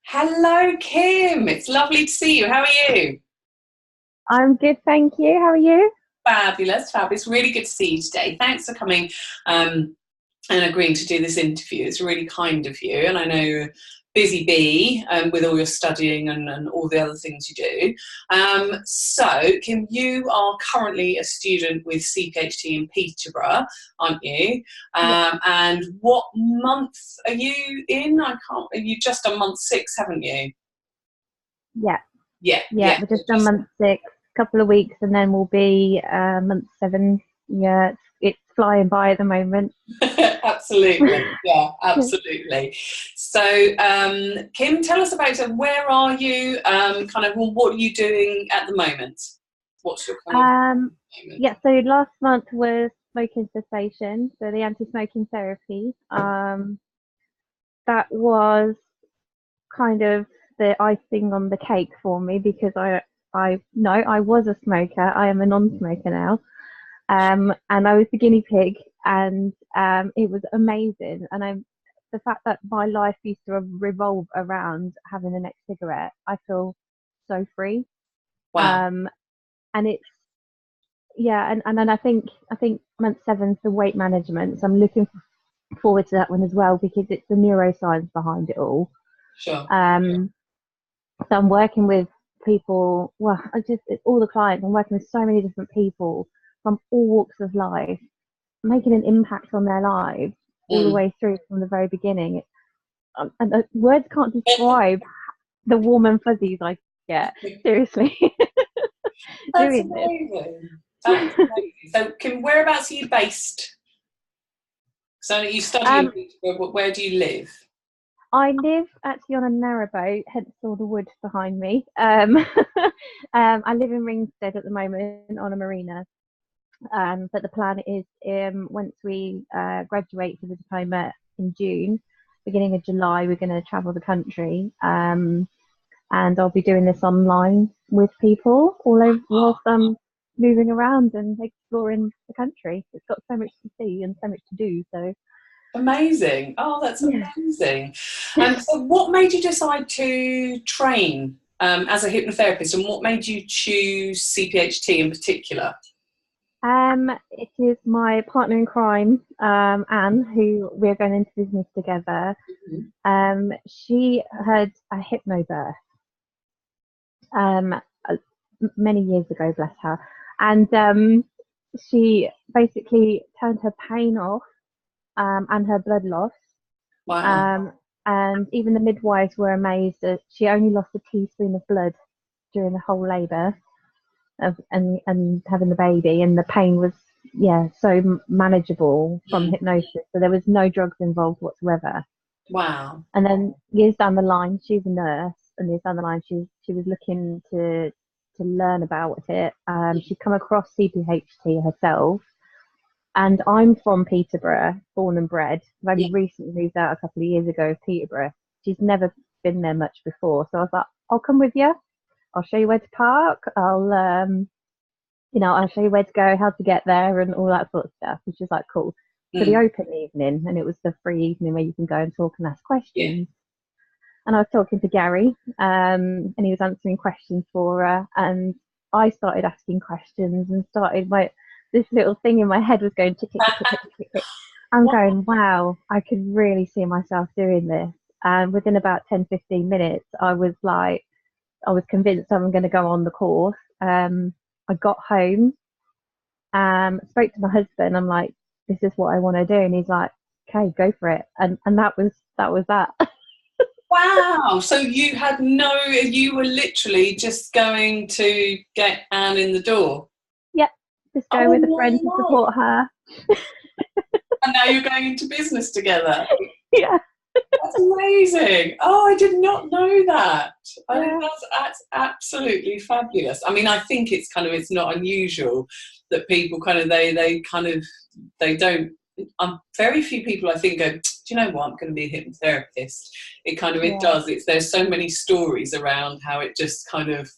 Hello, Kim. It's lovely to see you. How are you? I'm good, thank you. How are you? Fabulous, fabulous. Really good to see you today. Thanks for coming and agreeing to do this interview. It's really kind of you. And I know you're a busy bee with all your studying and all the other things you do. So, Kim, you are currently a student with CPHT in Peterborough, aren't you? Yeah, And what month are you in? You just done month 6, haven't you? yeah, Yeah, yeah. yeah. We're just on month 6, couple of weeks, and then we'll be month 7. Yeah, it's flying by at the moment. Absolutely, yeah, absolutely. So, Kim, tell us about where are you? What are you doing at the moment? What's your kind of moment? Yeah. So last month was smoking cessation, so the anti-smoking therapy. That was kind of the icing on the cake for me because I was a smoker. I am a non-smoker now. And I was the guinea pig, and it was amazing. And the fact that my life used to revolve around having the next cigarette, I feel so free. Wow. Um, and it's yeah, and then I think month 7's the weight management, so I'm looking forward to that one as well because it's the neuroscience behind it all. Sure. Um, so I'm working with people. Well, it's all the clients. I'm working with so many different people from all walks of life, making an impact on their lives all the Mm. way through from the very beginning. And words can't describe the warm and fuzzies I get. Seriously, That's doing this. amazing. That's amazing. So, Kim, whereabouts are you based? So you study in um, Peterborough, but where do you live? I live actually on a narrowboat, hence all the wood behind me. I live in Ringstead at the moment on a marina. But the plan is once we graduate for the diploma in June, beginning of July, we're going to travel the country. And I'll be doing this online with people all over whilst I'm moving around and exploring the country. It's got so much to see and so much to do. So Amazing. Oh, that's yeah. amazing. And so what made you decide to train as a hypnotherapist, and what made you choose CPHT in particular? It is my partner in crime, Anne, who we're going into business together. Mhm. She had a hypnobirth um, uh, many years ago, bless her. And she basically turned her pain off and her blood loss. Wow. Um, and even the midwives were amazed that she only lost a teaspoon of blood during the whole labour and having the baby. And the pain was, yeah, so manageable from Mm. hypnosis. So there was no drugs involved whatsoever. Wow. And then years down the line, she's a nurse, and years down the line, she was looking to learn about it. She'd come across CPHT herself, and I'm from Peterborough, born and bred. I've only Yeah. recently moved out a couple of years ago of Peterborough. She's never been there much before, so I was like, I'll come with you. I'll show you where to park. I'll show you where to go, how to get there, and all that sort of stuff. Which is like cool for the Mm. open evening, and it was the free evening where you can go and talk and ask Yeah. questions. And I was talking to Gary, and he was answering questions for her, and I started asking questions and started this little thing in my head was going tick tick tick tick tick tick tick. I'm Wow. going, wow, I could really see myself doing this. And within about 10-15 minutes, I was convinced I'm going to go on the course. I got home, spoke to my husband. I'm like, this is what I want to do, and he's like, okay, go for it. And that was that. Wow. So you were literally just going to get Anne in the door. Yep, just go Oh with a friend to my God. support her. And now you're going into business together. Yeah, That's amazing. Oh, I did not know that. I think yeah, that's absolutely fabulous. I mean, I think it's not unusual that people they don't. Very few people I think go, do you know what? I'm going to be a hypnotherapist. It yeah, does. There's so many stories around how it just kind of,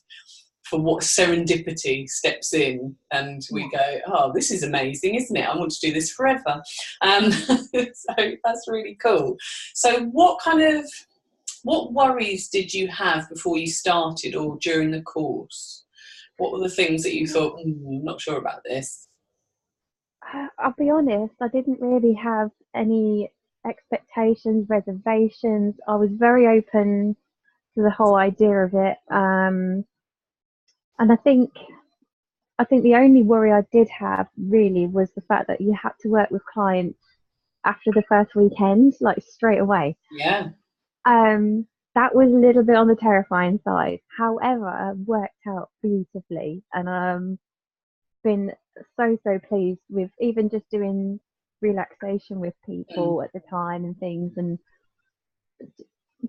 for what serendipity steps in, and we yeah. go, oh, this is amazing, isn't it? I want to do this forever. So that's really cool. So what kind of What worries did you have before you started or during the course? What were the things that you thought, I'm not sure about this? I'll be honest, I didn't really have any expectations, reservations. I was very open to the whole idea of it. And I think the only worry I did have really was the fact that you had to work with clients after the first weekend, like straight away. Yeah. That was a little bit on the terrifying side. However, it worked out beautifully, and been so pleased with even just doing relaxation with people at the time and things, and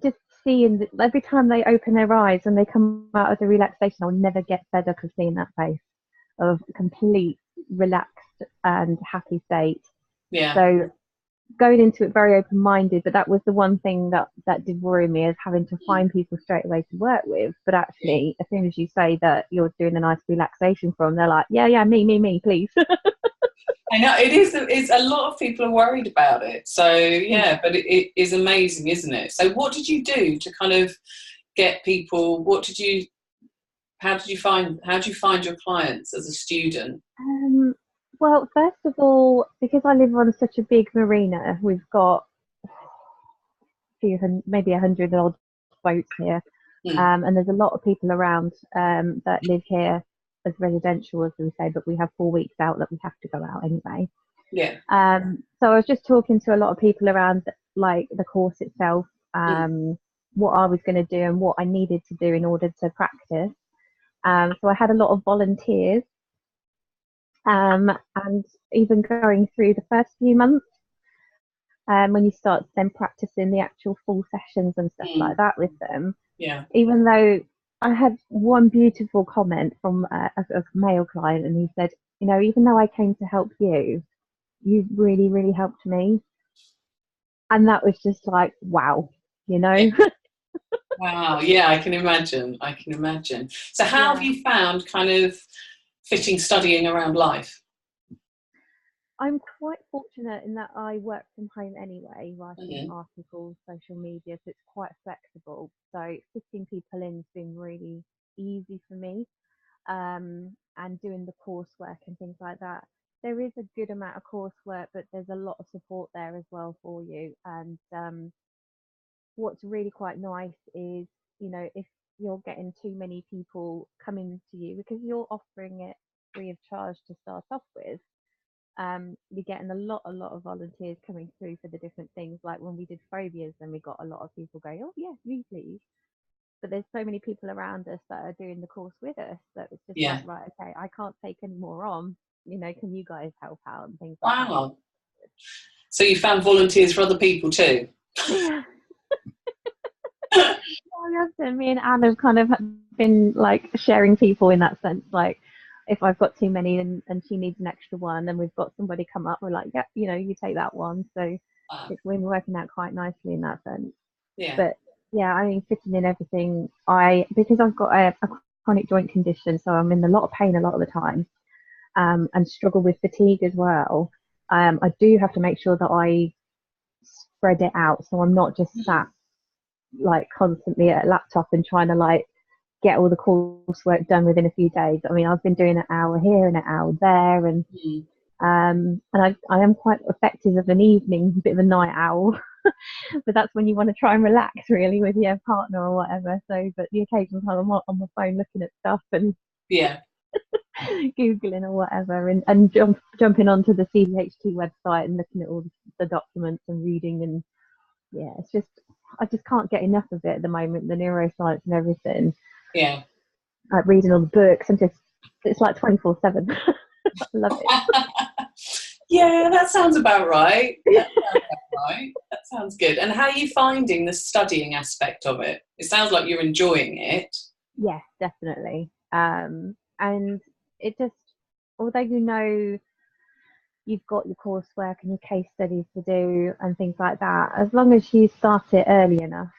just seeing that every time they open their eyes and they come out of the relaxation, I'll never get fed up of seeing that face of complete relaxed and happy state. Yeah. So going into it very open-minded, but that was the one thing that did worry me, is having to find people straight away to work with. But actually, as soon as you say that you're doing a nice relaxation for them, they're like, yeah, me, please. I know it is. It's a lot of people are worried about it. So yeah, but it is amazing, isn't it? So what did you do to kind of get people? How do you find your clients as a student? Well, first of all, because I live on such a big marina, we've got maybe 100 odd boats here, and there's a lot of people around that live here as residential, as we say, but we have 4 weeks out that we have to go out anyway. Yeah. So I was just talking to a lot of people around, like, the course itself, what I was going to do and what I needed to do in order to practice. So I had a lot of volunteers, and even going through the first few months, when you start then practicing the actual full sessions and stuff like that with them. Yeah. Even though I had one beautiful comment from a male client, and he said, even though I came to help you, you really, really helped me. And that was just like, wow, Yeah. Wow. Yeah, I can imagine. So how have you found kind of fitting studying around life? I'm quite fortunate in that I work from home anyway, writing articles, social media, so it's quite flexible. So fitting people in has been really easy for me, and doing the coursework and things like that. There is a good amount of coursework, but there's a lot of support there as well for you. And what's really quite nice is, if you're getting too many people coming to you, because you're offering it free of charge to start off with, you're getting a lot of volunteers coming through for the different things. Like when we did phobias, then we got a lot of people going, oh yes, me please. But there's so many people around us that are doing the course with us that it's just like, right, okay, I can't take any more on, can you guys help out and things like that. Wow. So you found volunteers for other people too? Yeah. Me and Anne have kind of been like sharing people in that sense. Like, if I've got too many and she needs an extra one, and we've got somebody come up, we're like, yeah, you take that one. So it's been working out quite nicely in that sense. Yeah. But yeah, I mean, fitting in everything, because I've got a chronic joint condition, so I'm in a lot of pain a lot of the time, and struggle with fatigue as well. I do have to make sure that I spread it out, so I'm not just sat like constantly at a laptop and trying to like get all the coursework done within a few days. I mean, I've been doing an hour here and an hour there, and I am quite effective of an evening, a bit of a night owl. But that's when you want to try and relax, really, with your partner or whatever. So, but the occasional time I'm on my phone looking at stuff and Googling or whatever, and jumping onto the CPHT website and looking at all the documents and reading, and it's just, I just can't get enough of it at the moment, the neuroscience and everything. Yeah. Like reading all the books, and it's like 24/7. I love it. Yeah, that sounds about right. That sounds good. And how are you finding the studying aspect of it? It sounds like you're enjoying it. Yes, definitely. And it just, although you've got your coursework and your case studies to do and things like that, as long as you start it early enough,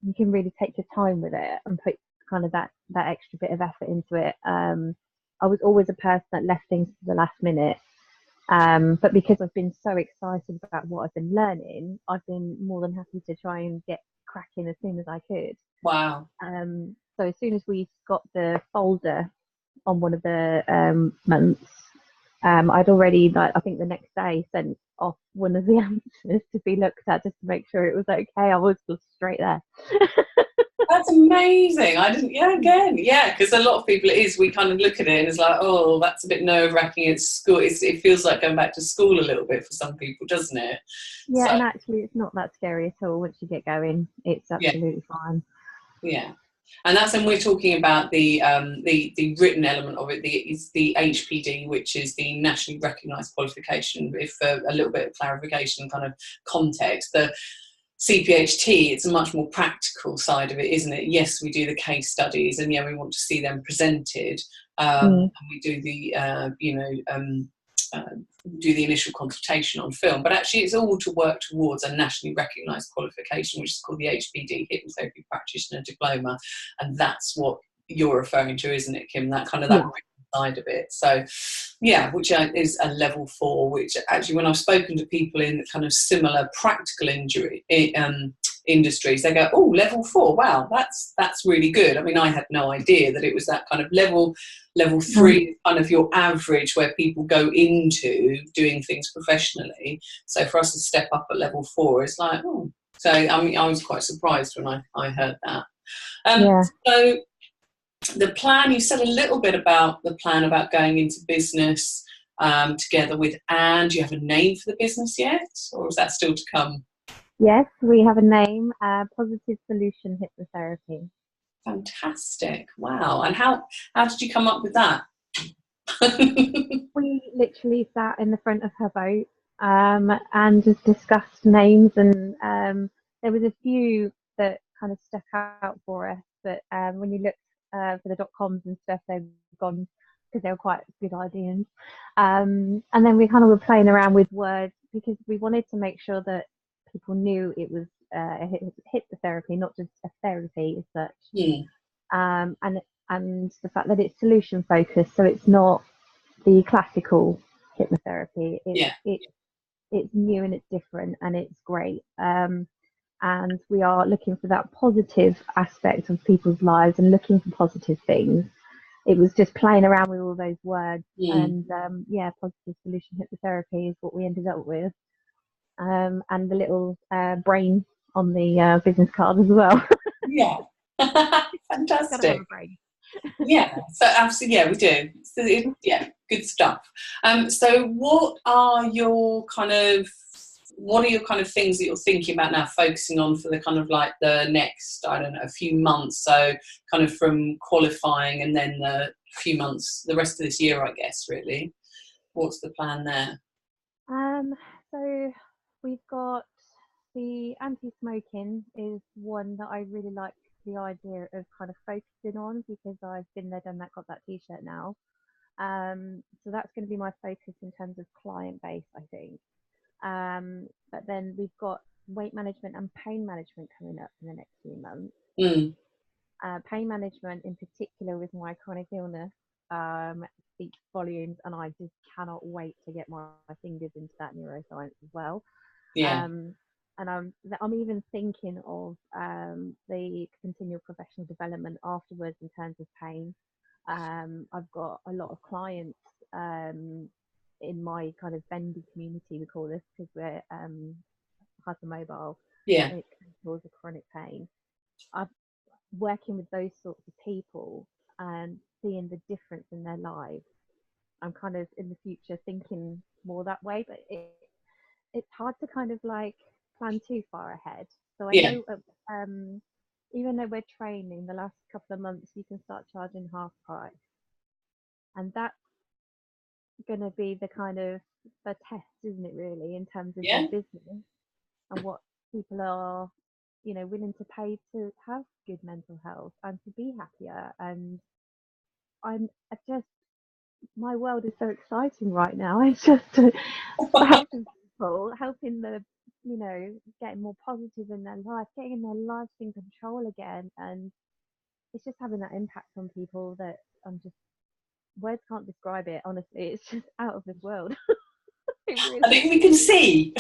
you can really take your time with it and put kind of that extra bit of effort into it. I was always a person that left things to the last minute, but because I've been so excited about what I've been learning, I've been more than happy to try and get cracking as soon as I could. Wow. So as soon as we got the folder on one of the months, I'd already, like, I think the next day, sent off one of the answers to be looked at just to make sure it was okay. I was just straight there. That's amazing. I didn't, because a lot of people, we kind of look at it and it's like, oh, that's a bit nerve-wracking at school. It feels like going back to school a little bit for some people, doesn't it? Yeah, so, and actually it's not that scary at all. Once you get going, it's absolutely fine. Yeah. And that's when we're talking about the written element of it, is the HPD, which is the nationally recognised qualification. If a little bit of clarification, kind of context, the CPHT, it's a much more practical side of it, isn't it? Yes, we do the case studies, and we want to see them presented, and we do the do the initial consultation on film, but actually it's all to work towards a nationally recognised qualification, which is called the HPD, Hypnotherapy Practitioner Diploma, and that's what you're referring to, isn't it, Kim? That kind of that side of it. So which is a level 4, which actually when I've spoken to people in kind of similar practical industries, they go, oh, level 4, wow, that's really good. I mean, I had no idea that it was that kind of level 3, kind of your average where people go into doing things professionally. So for us to step up at level 4 is like, oh. So I mean, I was quite surprised when I heard that. So the plan, you said a little bit about the plan about going into business together with Anne. Do you have a name for the business yet, or is that still to come? Yes, we have a name, Positive Solution Hypnotherapy. Fantastic. Wow. And how did you come up with that? We literally sat in the front of her boat and just discussed names, and there was a few that kind of stuck out for us, but when you look for the .coms and stuff, they've gone because they were quite good ideas. And then we kind of were playing around with words because we wanted to make sure that people knew it was hypnotherapy, not just a therapy as such. And the fact that it's solution focused, so it's not the classical hypnotherapy. It's new and it's different and it's great. And we are looking for that positive aspect of people's lives and looking for positive things. It was just playing around with all those words, and positive solution hypnotherapy is what we ended up with. And the little brain on the business card as well. Yeah. Fantastic. So absolutely, we do. So good stuff. So what are your kind of things that you're thinking about now, focusing on for the kind of like the next, I don't know, a few months? So kind of from qualifying and then the few months, the rest of this year, I guess, really. What's the plan there? So we've got the anti-smoking is one that I really like the idea of kind of focusing on, because I've been there, done that, got that t-shirt now. So that's going to be my focus in terms of client base, I think. But then we've got weight management and pain management coming up in the next few months. Pain management in particular with my chronic illness speaks volumes, and I just cannot wait to get my fingers into that neuroscience as well. And I'm even thinking of the continual professional development afterwards in terms of pain. I've got a lot of clients in my kind of bendy community, we call this, because we're hypermobile. It can cause a chronic pain. I'm working with those sorts of people and seeing the difference in their lives. I'm kind of in the future thinking more that way, but it's hard to kind of like plan too far ahead. So I know even though we're training the last couple of months, you can start charging half price, and that's going to be the kind of the test, isn't it, really, in terms of your business and what people are, willing to pay to have good mental health and to be happier. And my world is so exciting right now. It's just helping people, helping the, getting more positive in their life, getting their lives in control again. And it's just having that impact on people that words can't describe it, honestly. It's just out of this world. I think we can see.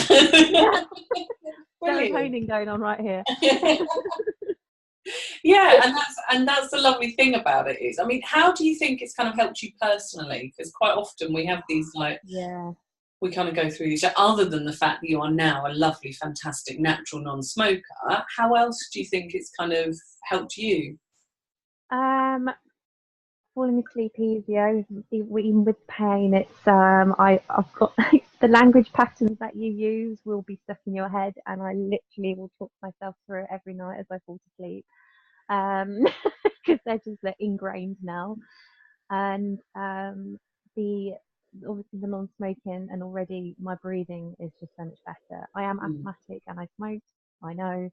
Brilliant. Serotonin going on right here. Yeah, and that's the lovely thing about it is, I mean, how do you think it's kind of helped you personally? Because quite often we have these like, Yeah. we kind of go through these, other than the fact that you are now a lovely, fantastic, natural non-smoker, how else do you think it's kind of helped you? Falling asleep easier, even with pain. It's I've got the language patterns that you use will be stuck in your head, and I literally will talk myself through it every night as I fall to sleep, because they're just ingrained now. And the obviously the non-smoking, and already my breathing is just so much better. I am asthmatic and I smoke, I know.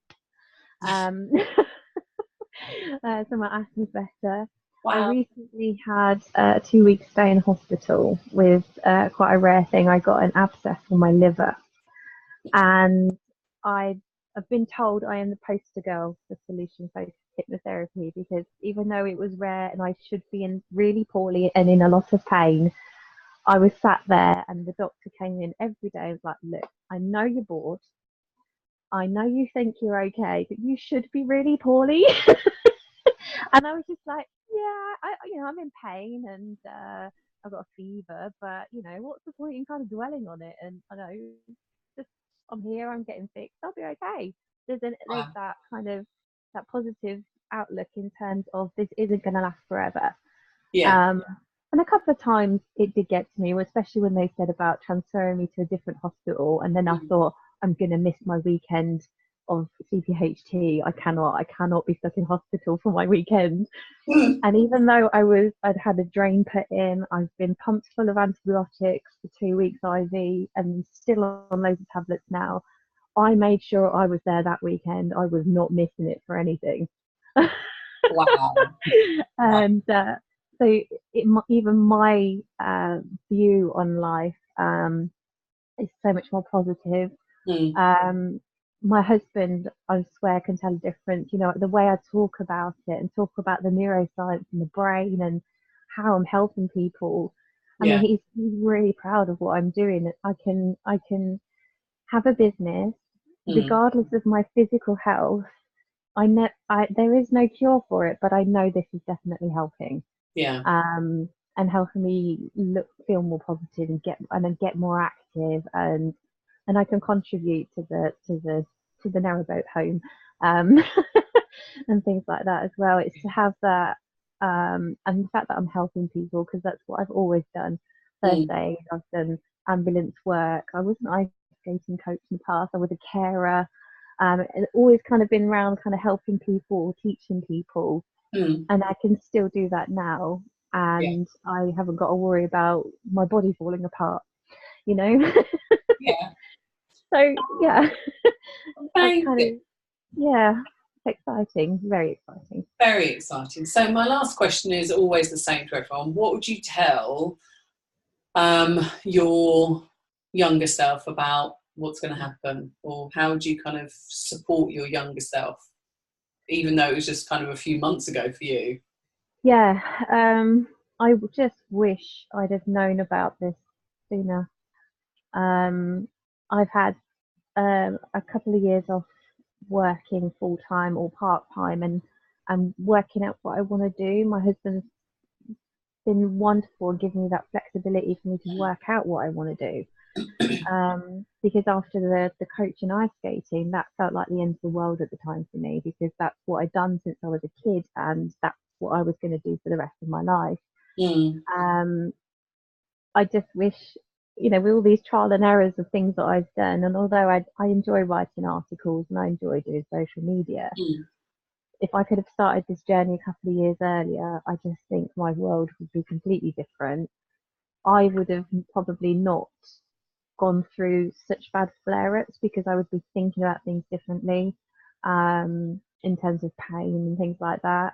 So my asthma's better. I Wow. recently had a 2-week stay in hospital with quite a rare thing. I got an abscess on my liver, and I've been told I am the poster girl for Solution Focused Hypnotherapy, because even though it was rare and I should be in really poorly and in a lot of pain, I was sat there and the doctor came in every day and was like, look, I know you're bored. I know you think you're okay, but you should be really poorly. And I was just like, yeah, I'm in pain, and I've got a fever, but what's the point in kind of dwelling on it? And I know, just I'm here, I'm getting fixed, I'll be okay. There's that kind of that positive outlook in terms of this isn't going to last forever. Yeah. And a couple of times it did get to me, especially when they said about transferring me to a different hospital, and then I thought, I'm going to miss my weekend of CPHT. I cannot be stuck in hospital for my weekend. And even though I'd had a drain put in, I've been pumped full of antibiotics for 2 weeks IV, and still on loads of tablets now, I made sure I was there that weekend. I was not missing it for anything. Wow. And so even my view on life is so much more positive. My husband, I swear, can tell a difference. The way I talk about it and talk about the neuroscience and the brain and how I'm helping people. I mean, he's really proud of what I'm doing. I can have a business regardless of my physical health. There is no cure for it, but I know this is definitely helping. Yeah. And helping me feel more positive and get more active, and I can contribute to the narrowboat home, and things like that as well. It's to have that, and the fact that I'm helping people, because that's what I've always done. First aid, I've done ambulance work. I was an ice skating coach in the past. I was a carer. And always kind of been around, kind of helping people, teaching people, and I can still do that now. And I haven't got to worry about my body falling apart, Yeah. So yeah, Thank kind you. of, exciting, very exciting. Very exciting. So my last question is always the same to everyone. What would you tell your younger self about what's going to happen, or how would you kind of support your younger self, even though it was just kind of a few months ago for you? Yeah, I just wish I'd have known about this sooner. I've had a couple of years off working full time or part time, and working out what I want to do. My husband's been wonderful and giving me that flexibility for me to work out what I want to do. Because after the coaching ice skating, that felt like the end of the world at the time for me, because that's what I'd done since I was a kid, and that's what I was going to do for the rest of my life. I just wish, with all these trial and errors of things that I've done, and although I enjoy writing articles and I enjoy doing social media, if I could have started this journey a couple of years earlier, I just think my world would be completely different. I would have probably not gone through such bad flare-ups, because I would be thinking about things differently, in terms of pain and things like that.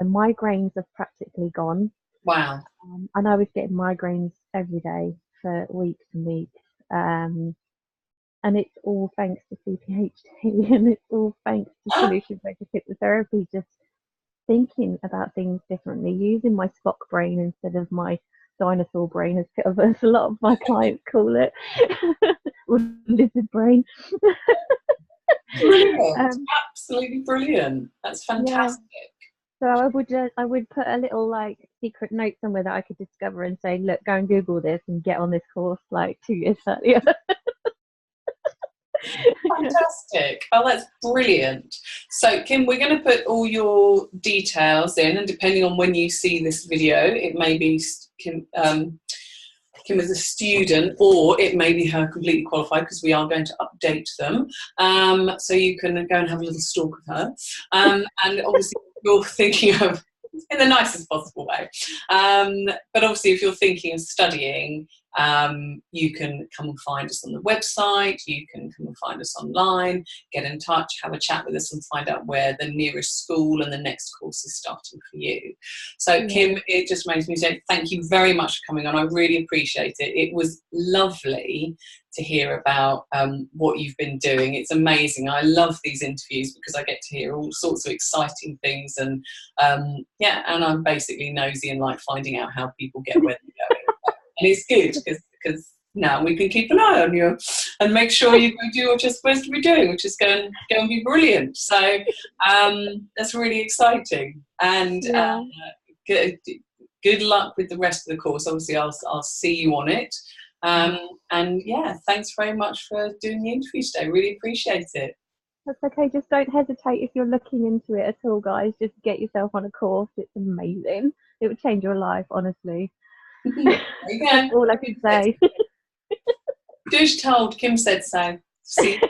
My migraines have practically gone. Wow. And I was getting migraines every day for weeks and weeks. And it's all thanks to CPHT, and it's all thanks to Solution Focused Hypnotherapy, just thinking about things differently, using my Spock brain instead of my dinosaur brain, as a lot of my clients call it, or lizard brain. Brilliant. Absolutely brilliant. That's fantastic. So I would put a little like secret note somewhere that I could discover and say, look, go and Google this and get on this course like 2 years earlier. Fantastic. Oh, that's brilliant. So, Kim, we're going to put all your details in, and depending on when you see this video, it may be Kim as a student, or it may be her completely qualified, because we are going to update them. So you can go and have a little stalk of her. And obviously, you're thinking of, in the nicest possible way. But obviously, if you're thinking of studying, you can come and find us on the website, you can come and find us online, get in touch, have a chat with us and find out where the nearest school and the next course is starting for you. So Kim, it just makes me say thank you very much for coming on. I really appreciate it. It was lovely to hear about what you've been doing. It's amazing. I love these interviews because I get to hear all sorts of exciting things, and and I'm basically nosy and like finding out how people get where they're going. And it's good because now we can keep an eye on you and make sure you go do what you're supposed to be doing, which is go and be brilliant. So that's really exciting. And good luck with the rest of the course. Obviously, I'll see you on it. And thanks very much for doing the interview today. Really appreciate it. That's okay. Just don't hesitate if you're looking into it at all, guys. Just get yourself on a course. It's amazing. It would change your life, honestly. That's all I can say. Douche told, Kim said so. See.